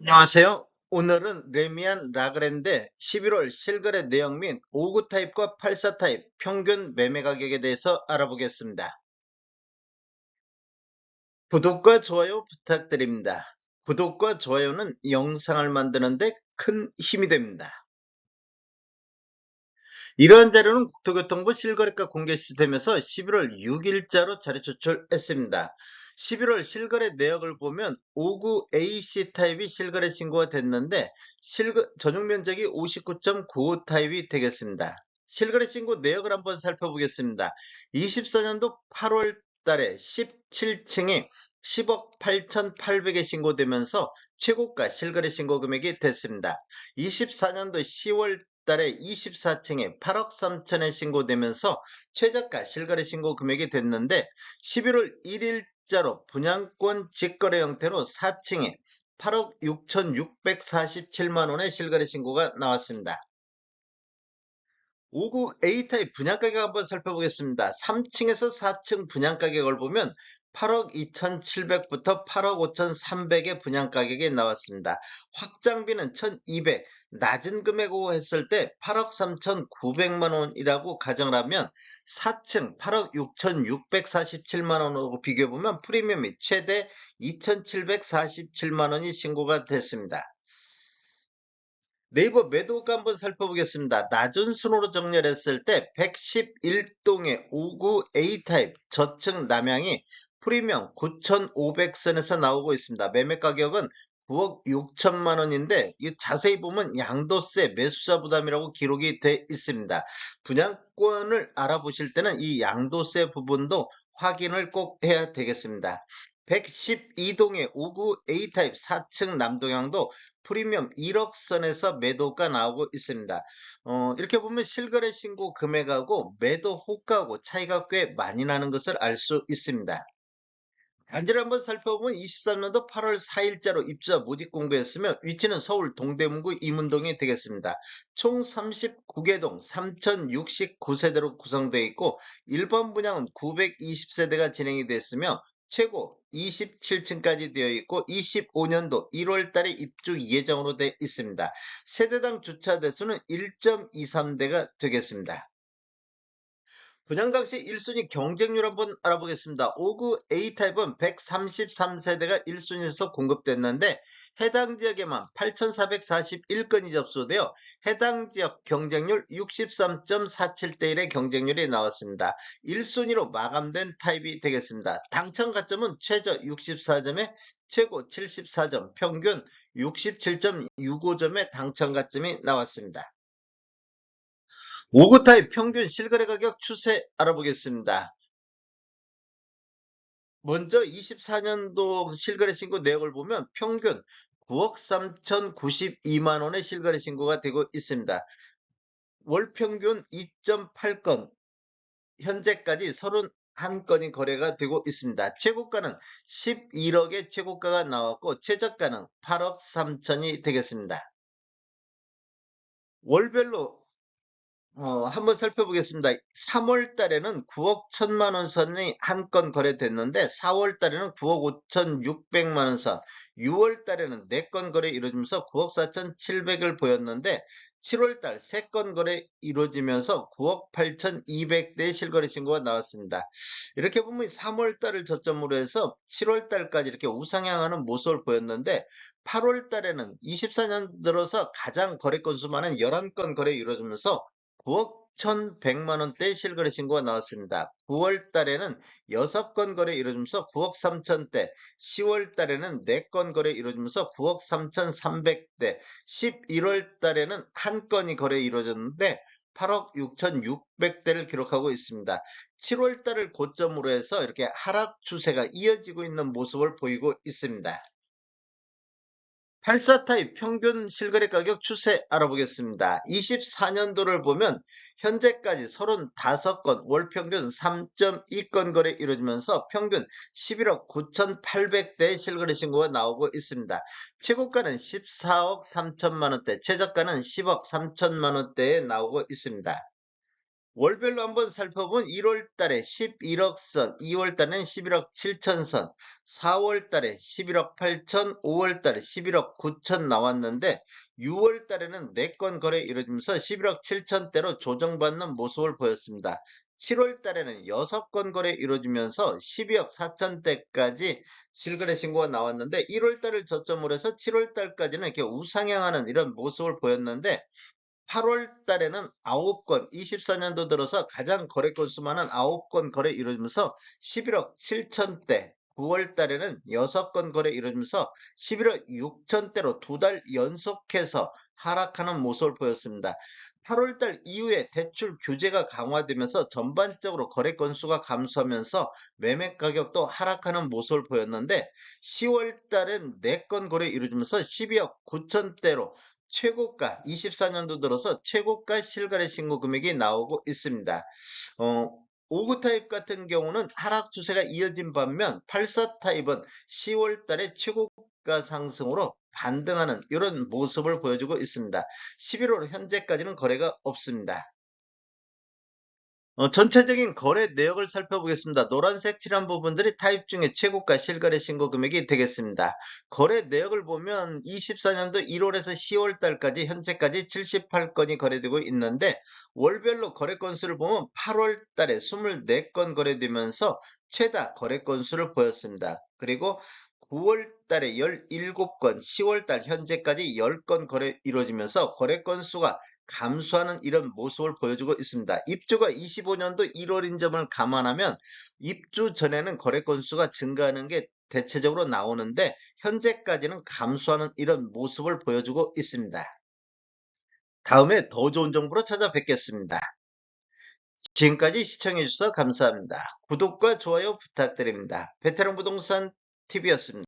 안녕하세요. 오늘은 레미안 라그랜드 11월 실거래 내역 및 5구 타입과 84 타입 평균 매매 가격에 대해서 알아보겠습니다. 구독과 좋아요 부탁드립니다. 구독과 좋아요는 영상을 만드는데 큰 힘이 됩니다. 이러한 자료는 국토교통부 실거래가 공개 시스템에서 11월 6일자로 자료 제출했습니다. 11월 실거래 내역을 보면 5구 AC 타입이 실거래 신고가 됐는데 전용 면적이 59.95 타입이 되겠습니다. 실거래 신고 내역을 한번 살펴보겠습니다. 24년도 8월 달에 17층이 10억 8,800에 신고되면서 최고가 실거래 신고 금액이 됐습니다. 24년도 10월 달에 24층에 8억 3천에 신고되면서 최저가 실거래 신고 금액이 됐는데 11월 1일자로 분양권 직거래 형태로 4층에 8억 6,647만원의 실거래 신고가 나왔습니다. 5구 A타입 분양가격 한번 살펴보겠습니다. 3층에서 4층 분양가격을 보면 8억 2,700부터 8억 5,300의 분양가격이 나왔습니다. 확장비는 1,200, 낮은 금액으로 했을 때 8억 3,900만 원이라고 가정을 하면 4층 8억 6,647만 원으로 비교해보면 프리미엄이 최대 2,747만 원이 신고가 됐습니다. 네이버 매도가 한번 살펴보겠습니다. 낮은 순으로 정렬했을 때 111동의 5구 A타입 저층 남향이 프리미엄 9,500선에서 나오고 있습니다. 매매 가격은 9억 6천만 원인데 이 자세히 보면 양도세 매수자 부담이라고 기록이 돼 있습니다. 분양권을 알아보실 때는 이 양도세 부분도 확인을 꼭 해야 되겠습니다. 112동의 5구 A타입 4층 남동향도 프리미엄 1억 선에서 매도가 나오고 있습니다. 이렇게 보면 실거래 신고 금액하고 매도 호가하고 차이가 꽤 많이 나는 것을 알 수 있습니다. 단지를 한번 살펴보면 23년도 8월 4일자로 입주자 모집 공개했으며 위치는 서울 동대문구 이문동이 되겠습니다. 총 39개 동 3069세대로 구성되어 있고 1번 분양은 920세대가 진행이 됐으며 최고 27층까지 되어 있고 25년도 1월 달에 입주 예정으로 되어 있습니다. 세대당 주차 대수는 1.23대가 되겠습니다. 분양 당시 1순위 경쟁률 한번 알아보겠습니다. 5구 A타입은 133세대가 1순위에서 공급됐는데 해당 지역에만 8,441건이 접수되어 해당 지역 경쟁률 63.47대 1의 경쟁률이 나왔습니다. 1순위로 마감된 타입이 되겠습니다. 당첨 가점은 최저 64점에 최고 74점, 평균 67.65점의 당첨 가점이 나왔습니다. 5구 타입 평균 실거래 가격 추세 알아보겠습니다. 먼저 24년도 실거래 신고 내역을 보면 평균 9억 3,092만 원의 실거래 신고가 되고 있습니다. 월 평균 2.8건, 현재까지 31건이 거래가 되고 있습니다. 최고가는 11억의 최고가가 나왔고 최저가는 8억 3천이 되겠습니다. 월별로 한번 살펴보겠습니다. 3월 달에는 9억 1천만 원 선이 한 건 거래됐는데 4월 달에는 9억 5,600만 원 선, 6월 달에는 4건 거래 이루어지면서 9억 4,700을 보였는데 7월 달 3건 거래 이루어지면서 9억 8,200대 실거래 신고가 나왔습니다. 이렇게 보면 3월 달을 저점으로 해서 7월 달까지 이렇게 우상향하는 모습을 보였는데 8월 달에는 24년 들어서 가장 거래 건수 많은 11건 거래 이루어지면서 9억 1,100만 원대 실거래 신고가 나왔습니다. 9월 달에는 6건 거래 이루어지면서 9억 3천대, 10월 달에는 4건 거래 이루어지면서 9억 3,300대, 11월 달에는 한 건이 거래 이루어졌는데 8억 6,600대를 기록하고 있습니다. 7월 달을 고점으로 해서 이렇게 하락 추세가 이어지고 있는 모습을 보이고 있습니다. 84타입 평균 실거래 가격 추세 알아보겠습니다. 24년도를 보면 현재까지 35건 월 평균 3.2건 거래 이루어지면서 평균 11억 9,800대 실거래 신고가 나오고 있습니다. 최고가는 14억 3천만 원대, 최저가는 10억 3천만 원대에 나오고 있습니다. 월별로 한번 살펴보면 1월 달에 11억 선, 2월 달에는 11억 7천 선, 4월 달에 11억 8천, 5월 달에 11억 9천 나왔는데 6월 달에는 4건 거래 이루어지면서 11억 7천대로 조정받는 모습을 보였습니다. 7월 달에는 6건 거래 이루어지면서 12억 4천대까지 실거래 신고가 나왔는데 1월 달을 저점으로 해서 7월 달까지는 이렇게 우상향하는 이런 모습을 보였는데 8월 달에는 9건, 24년도 들어서 가장 거래 건수 많은 9건 거래 이루어지면서 11억 7천대, 9월 달에는 6건 거래 이루어지면서 11억 6천대로 2달 연속해서 하락하는 모습을 보였습니다. 8월 달 이후에 대출 규제가 강화되면서 전반적으로 거래 건수가 감소하면서 매매 가격도 하락하는 모습을 보였는데 10월 달은 4건 거래 이루어지면서 12억 9천대로 최고가 24년도 들어서 최고가 실거래 신고 금액이 나오고 있습니다. 어, 5구 타입 같은 경우는 하락 추세가 이어진 반면 84 타입은 10월 달에 최고가 상승으로 반등하는 이런 모습을 보여주고 있습니다. 11월 현재까지는 거래가 없습니다. 전체적인 거래 내역을 살펴보겠습니다. 노란색 칠한 부분들이 타입 중에 최고가 실거래 신고 금액이 되겠습니다. 거래 내역을 보면 24년도 1월에서 10월 달까지 현재까지 78건이 거래되고 있는데 월별로 거래 건수를 보면 8월 달에 24건 거래되면서 최다 거래 건수를 보였습니다. 그리고 9월 달에 17건, 10월 달 현재까지 10건 거래 이루어지면서 거래 건수가 감소하는 이런 모습을 보여주고 있습니다. 입주가 25년도 1월인 점을 감안하면 입주 전에는 거래 건수가 증가하는 게 대체적으로 나오는데 현재까지는 감소하는 이런 모습을 보여주고 있습니다. 다음에 더 좋은 정보로 찾아뵙겠습니다. 지금까지 시청해주셔서 감사합니다. 구독과 좋아요 부탁드립니다. 베테랑 부동산 TV였습니다.